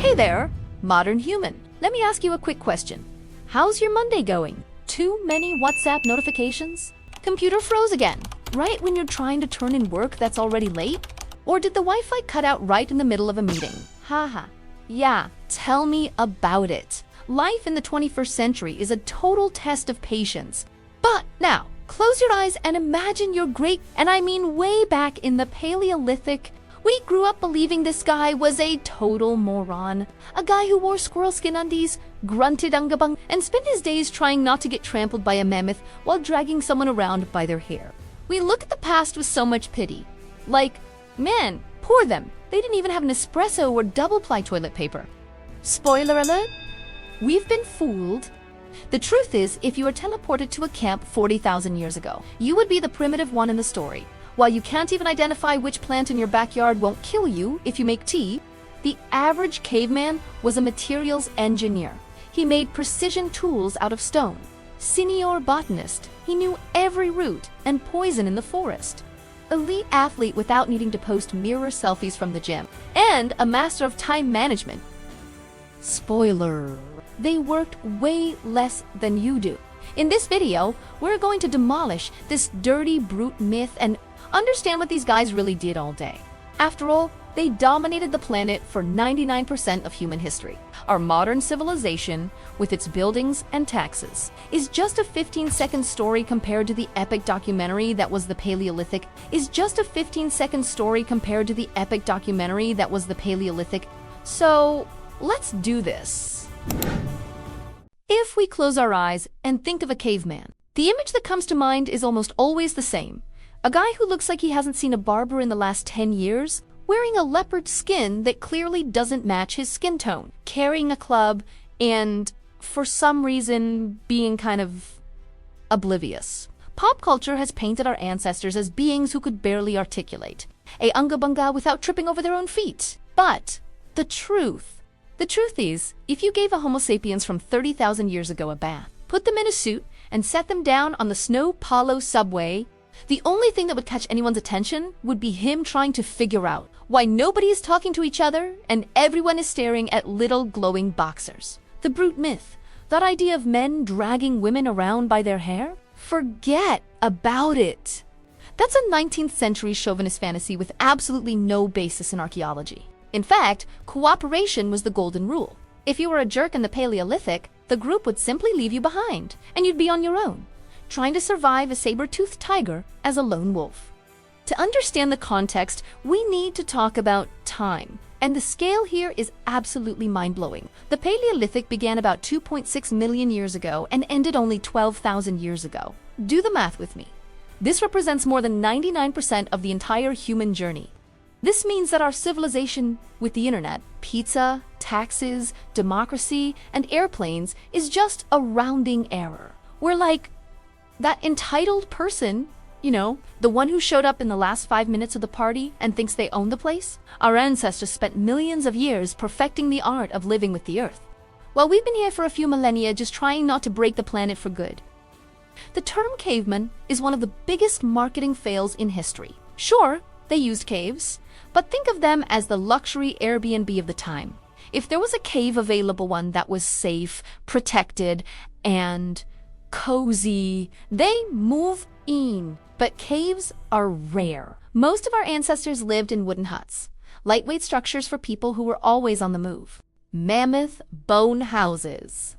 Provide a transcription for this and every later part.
Hey there, modern human. Let me ask you a quick question. How's your Monday going? Too many WhatsApp notifications? Computer froze again, right when you're trying to turn in work that's already late? Or did the Wi-Fi cut out right in the middle of a meeting? Haha. Yeah, tell me about it. Life in the 21st century is a total test of patience. But now, close your eyes and imagine your great, and I mean way back in the Paleolithic. We grew up believing this guy was a total moron. A guy who wore squirrel skin undies, grunted ungabung, and spent his days trying not to get trampled by a mammoth while dragging someone around by their hair. We look at the past with so much pity. Like, man, poor them. They didn't even have an espresso or double-ply toilet paper. Spoiler alert, we've been fooled. The truth is, if you were teleported to a camp 40,000 years ago, you would be the primitive one in the story. While you can't even identify which plant in your backyard won't kill you if you make tea, the average caveman was a materials engineer. He made precision tools out of stone. Senior botanist, he knew every root and poison in the forest. Elite athlete without needing to post mirror selfies from the gym. And a master of time management. Spoiler, they worked way less than you do. In this video, we're going to demolish this dirty brute myth and understand what these guys really did all day. After all, they dominated the planet for 99% of human history. Our modern civilization, with its buildings and taxes, is just a 15-second story compared to the epic documentary that was the Paleolithic. So, let's do this. If we close our eyes and think of a caveman, the image that comes to mind is almost always the same. A guy who looks like he hasn't seen a barber in the last 10 years, wearing a leopard skin that clearly doesn't match his skin tone, carrying a club, and, for some reason, being kind of oblivious. Pop culture has painted our ancestors as beings who could barely articulate, a unga-bunga without tripping over their own feet. But the truth is, if you gave a Homo sapiens from 30,000 years ago a bath, put them in a suit, and set them down on the Snow Paulo subway, the only thing that would catch anyone's attention would be him trying to figure out why nobody is talking to each other and everyone is staring at little glowing boxers. The brute myth, that idea of men dragging women around by their hair? Forget about it. That's a 19th century chauvinist fantasy with absolutely no basis in archaeology. In fact, cooperation was the golden rule. If you were a jerk in the Paleolithic, the group would simply leave you behind, and you'd be on your own, trying to survive a saber-toothed tiger as a lone wolf. To understand the context, we need to talk about time. And the scale here is absolutely mind-blowing. The Paleolithic began about 2.6 million years ago and ended only 12,000 years ago. Do the math with me. This represents more than 99% of the entire human journey. This means that our civilization with the internet, pizza, taxes, democracy, and airplanes is just a rounding error. We're like that entitled person, you know, the one who showed up in the last 5 minutes of the party and thinks they own the place. Our ancestors spent millions of years perfecting the art of living with the earth, while we've been here for a few millennia just trying not to break the planet for good. The term caveman is one of the biggest marketing fails in history. Sure, they used caves, but think of them as the luxury Airbnb of the time. If there was a cave available, one that was safe, protected, and cozy, they move in. But caves are rare. Most of our ancestors lived in wooden huts, lightweight structures for people who were always on the move. Mammoth bone houses.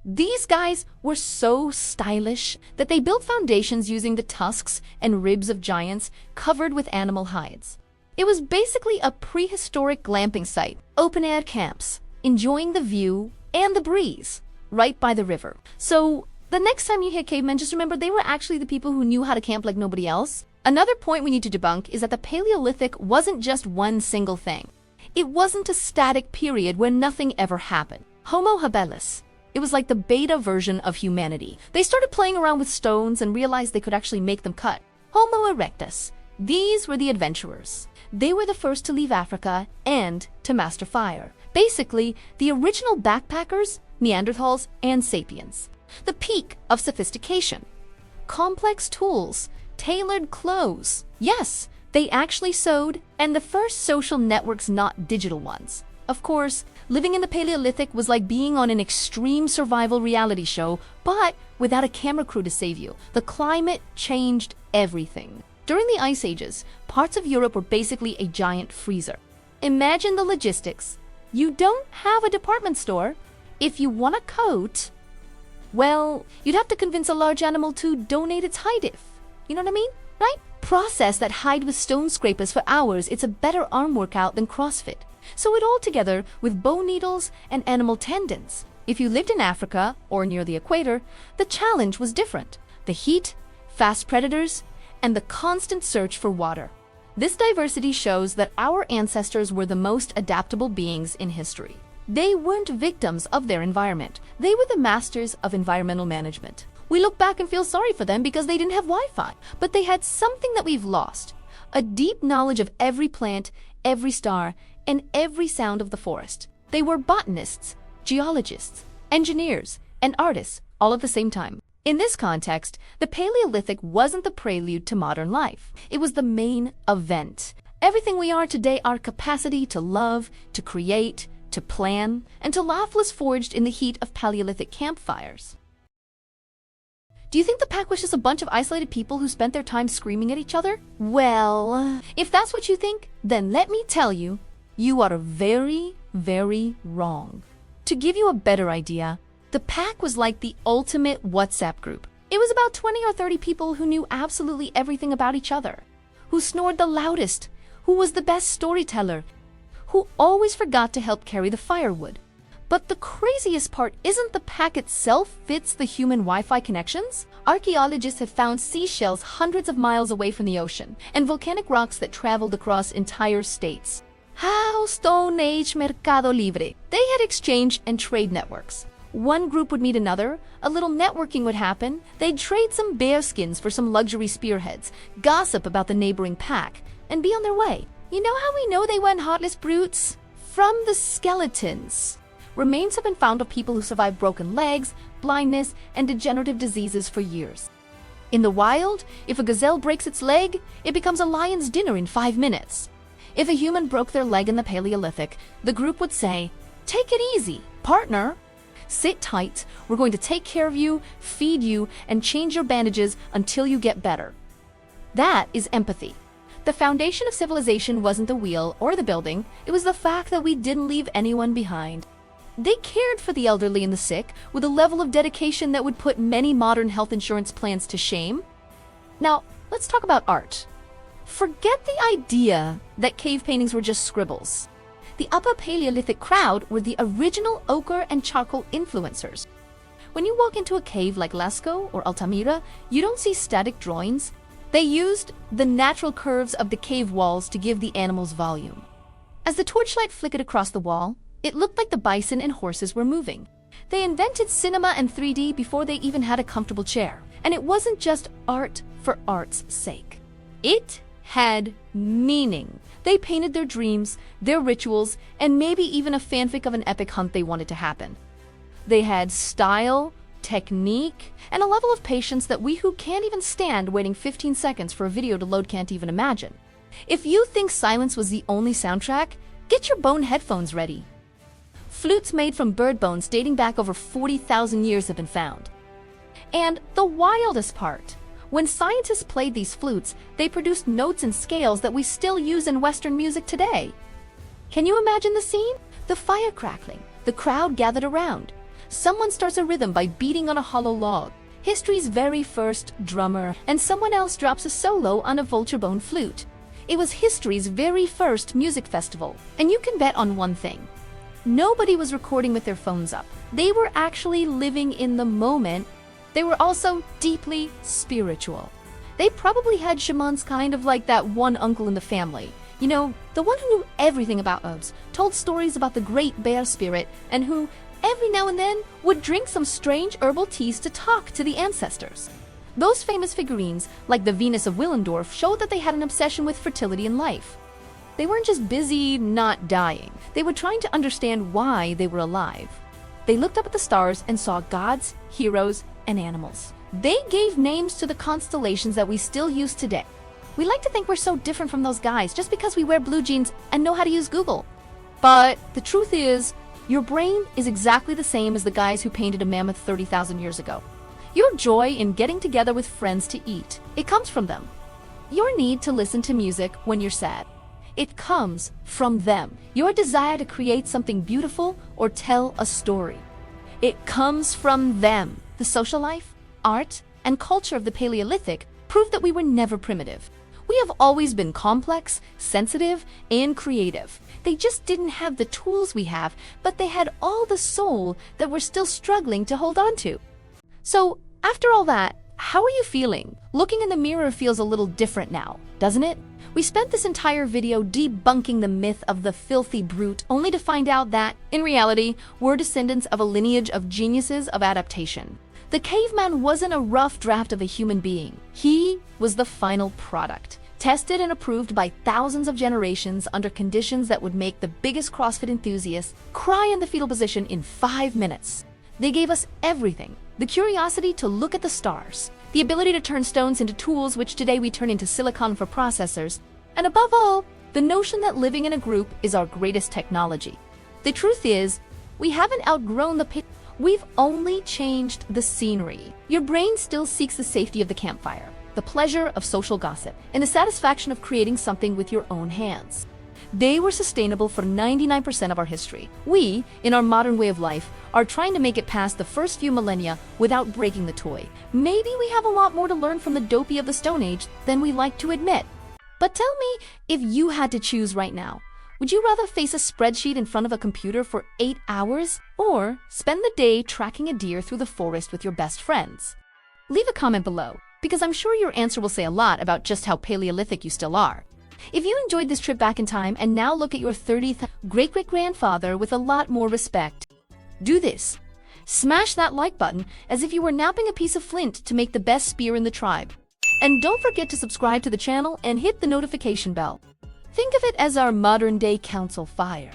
These guys were so stylish that they built foundations using the tusks and ribs of giants covered with animal hides. It was basically a prehistoric glamping site, open-air camps, enjoying the view and the breeze right by the river. So the next time you hear cavemen, just remember they were actually the people who knew how to camp like nobody else. Another point we need to debunk is that the Paleolithic wasn't just one single thing. It wasn't a static period where nothing ever happened. Homo habilis. It was like the beta version of humanity. They started playing around with stones and realized they could actually make them cut. Homo erectus. These were the adventurers. They were the first to leave Africa and to master fire. Basically, the original backpackers, Neanderthals, and sapiens. The peak of sophistication. Complex tools, tailored clothes. Yes, they actually sewed, and the first social networks, not digital ones. Of course, living in the Paleolithic was like being on an extreme survival reality show, but without a camera crew to save you. The climate changed everything. During the Ice Ages, parts of Europe were basically a giant freezer. Imagine the logistics. You don't have a department store. If you want a coat, well, you'd have to convince a large animal to donate its hide if. You know what I mean? Right? Process that hide with stone scrapers for hours. It's a better arm workout than CrossFit. Sew it all together with bone needles and animal tendons. If you lived in Africa or near the equator, the challenge was different. The heat, fast predators, and the constant search for water. This diversity shows that our ancestors were the most adaptable beings in history. They weren't victims of their environment. They were the masters of environmental management. We look back and feel sorry for them because they didn't have Wi-Fi, but they had something that we've lost: a deep knowledge of every plant, every star, and every sound of the forest. They were botanists, geologists, engineers, and artists all at the same time. In this context, the Paleolithic wasn't the prelude to modern life. It was the main event. Everything we are today, our capacity to love, to create, to plan, and to laugh was forged in the heat of Paleolithic campfires. Do you think the pack was just a bunch of isolated people who spent their time screaming at each other? Well, if that's what you think, then let me tell you, you are very, very wrong. To give you a better idea, the pack was like the ultimate WhatsApp group. It was about 20 or 30 people who knew absolutely everything about each other, who snored the loudest, who was the best storyteller, who always forgot to help carry the firewood. But the craziest part isn't the pack itself fits the human Wi-Fi connections. Archaeologists have found seashells hundreds of miles away from the ocean and volcanic rocks that traveled across entire states. How Stone Age Mercado Libre. They had exchange and trade networks. One group would meet another, a little networking would happen, they'd trade some bear skins for some luxury spearheads, gossip about the neighboring pack, and be on their way. You know how we know they weren't heartless brutes? From the skeletons. Remains have been found of people who survived broken legs, blindness, and degenerative diseases for years. In the wild, if a gazelle breaks its leg, it becomes a lion's dinner in 5 minutes. If a human broke their leg in the Paleolithic, the group would say, "Take it easy, partner. Sit tight, we're going to take care of you, feed you, and change your bandages until you get better." That is empathy. The foundation of civilization wasn't the wheel or the building, it was the fact that we didn't leave anyone behind. They cared for the elderly and the sick with a level of dedication that would put many modern health insurance plans to shame. Now, let's talk about art. Forget the idea that cave paintings were just scribbles. The Upper Paleolithic crowd were the original ochre and charcoal influencers. When you walk into a cave like Lascaux or Altamira, you don't see static drawings. They used the natural curves of the cave walls to give the animals volume. As the torchlight flickered across the wall, it looked like the bison and horses were moving. They invented cinema and 3D before they even had a comfortable chair. And it wasn't just art for art's sake. It had meaning. They painted their dreams, their rituals, and maybe even a fanfic of an epic hunt they wanted to happen. They had style, technique, and a level of patience that we who can't even stand waiting 15 seconds for a video to load can't even imagine. If you think silence was the only soundtrack, get your bone headphones ready. Flutes made from bird bones dating back over 40,000 years have been found. And the wildest part, when scientists played these flutes, they produced notes and scales that we still use in Western music today. Can you imagine the scene? The fire crackling, the crowd gathered around. Someone starts a rhythm by beating on a hollow log, history's very first drummer, and someone else drops a solo on a vulture bone flute. It was history's very first music festival. And you can bet on one thing. Nobody was recording with their phones up. They were actually living in the moment. They were also deeply spiritual. They probably had shamans kind of like that one uncle in the family. You know, the one who knew everything about herbs, told stories about the great bear spirit, and who, every now and then, would drink some strange herbal teas to talk to the ancestors. Those famous figurines, like the Venus of Willendorf, showed that they had an obsession with fertility and life. They weren't just busy not dying. They were trying to understand why they were alive. They looked up at the stars and saw gods, heroes, and animals. They gave names to the constellations that we still use today. We like to think we're so different from those guys just because we wear blue jeans and know how to use Google. But the truth is, your brain is exactly the same as the guys who painted a mammoth 30,000 years ago. Your joy in getting together with friends to eat, it comes from them. Your need to listen to music when you're sad, it comes from them. Your desire to create something beautiful or tell a story, it comes from them. The social life, art, and culture of the Paleolithic prove that we were never primitive. We have always been complex, sensitive, and creative. They just didn't have the tools we have, but they had all the soul that we're still struggling to hold on to. So, after all that, how are you feeling? Looking in the mirror feels a little different now, doesn't it? We spent this entire video debunking the myth of the filthy brute, only to find out that, in reality, we're descendants of a lineage of geniuses of adaptation. The caveman wasn't a rough draft of a human being. He was the final product, tested and approved by thousands of generations under conditions that would make the biggest CrossFit enthusiasts cry in the fetal position in 5 minutes. They gave us everything: the curiosity to look at the stars, the ability to turn stones into tools which today we turn into silicon for processors, and above all, the notion that living in a group is our greatest technology. The truth is, we haven't outgrown the pit. We've only changed the scenery. Your brain still seeks the safety of the campfire, the pleasure of social gossip, and the satisfaction of creating something with your own hands. They were sustainable for 99% of our history. We, in our modern way of life, are trying to make it past the first few millennia without breaking the toy. Maybe we have a lot more to learn from the dopey of the Stone Age than we like to admit. But tell me, if you had to choose right now, would you rather face a spreadsheet in front of a computer for 8 hours or spend the day tracking a deer through the forest with your best friends? Leave a comment below, because I'm sure your answer will say a lot about just how Paleolithic you still are. If you enjoyed this trip back in time and now look at your 30th great-great-grandfather with a lot more respect, do this. Smash that like button as if you were napping a piece of flint to make the best spear in the tribe. And don't forget to subscribe to the channel and hit the notification bell. Think of it as our modern-day council fire.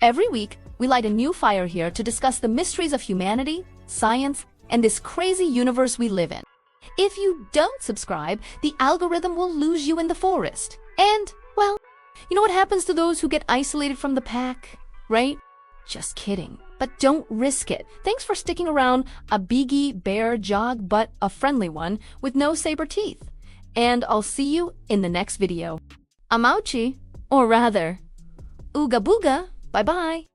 Every week, we light a new fire here to discuss the mysteries of humanity, science, and this crazy universe we live in. If you don't subscribe, the algorithm will lose you in the forest. And, well, you know what happens to those who get isolated from the pack, right? Just kidding. But don't risk it. Thanks for sticking around, a beaky bear jog, but a friendly one with no saber teeth. And I'll see you in the next video. I'm ouchie, or rather, ooga booga, bye-bye.